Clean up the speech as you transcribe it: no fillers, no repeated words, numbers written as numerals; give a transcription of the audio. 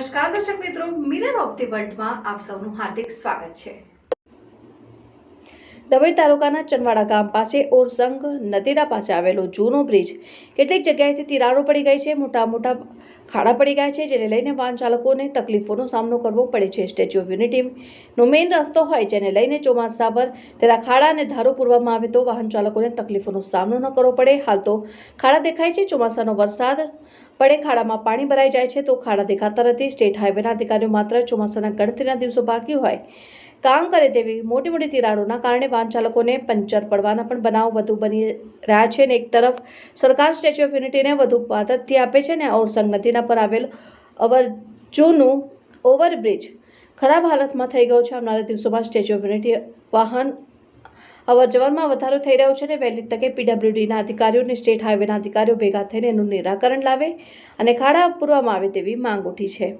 નમસ્કાર દર્શક મિત્રો, મિરર ઓફ ધી વર્લ્ડમાં આપ સૌનું હાર્દિક સ્વાગત છે। ડભોઈ તાલુકાના ચનવાડા ગામ પાસે ઓરસંગ નદીના પાસે આવેલો જૂનો બ્રિજ કેટલીક જગ્યાએથી તિરાડો પડી ગઈ છે, મોટા મોટા ખાડા પડી ગયા છે, જેને લઈને વાહન ચાલકોને તકલીફોનો સામનો કરવો પડે છે। સ્ટેચ્યુ ઓફ યુનિટીનો મેઇન રસ્તો હોય જેને લઈને ચોમાસા પર તેના ખાડા અને ધારો પૂરવામાં આવે તો વાહન ચાલકોને તકલીફોનો સામનો ન કરવો પડે। હાલ તો ખાડા દેખાય છે, ચોમાસાનો વરસાદ પડે ખાડામાં પાણી ભરાઈ જાય છે તો ખાડા દેખાતા નથી। સ્ટેટ હાઈવેના અધિકારીઓ માત્ર ચોમાસાના ગણતરીના દિવસો બાકી હોય કામ કરે તેવી મોટી મોટી તિરાડોના કારણે વાહન ચાલકોને પંચર પડવાના પણ બનાવ વધુ બની રહ્યા છે અને એક તરફ સરકાર સ્ટેચ્યુ ઓફ યુનિટીને વધુ પાતળી આપે છે અને ઓરસંગ નદીના પર આવેલ જૂનું ઓવરબ્રિજ ખરાબ હાલતમાં થઈ ગયો છે। આવનારા દિવસોમાં સ્ટેચ્યુ ઓફ યુનિટી વાહન અવરજવરમાં વધારો થઈ રહ્યો છે અને વહેલી તકે પીડબ્લ્યુડીના અધિકારીઓ અને સ્ટેટ હાઈવેના અધિકારીઓ ભેગા થઈને એનું નિરાકરણ લાવે અને ખાડા પૂરવામાં આવે તેવી માંગ ઉઠી છે।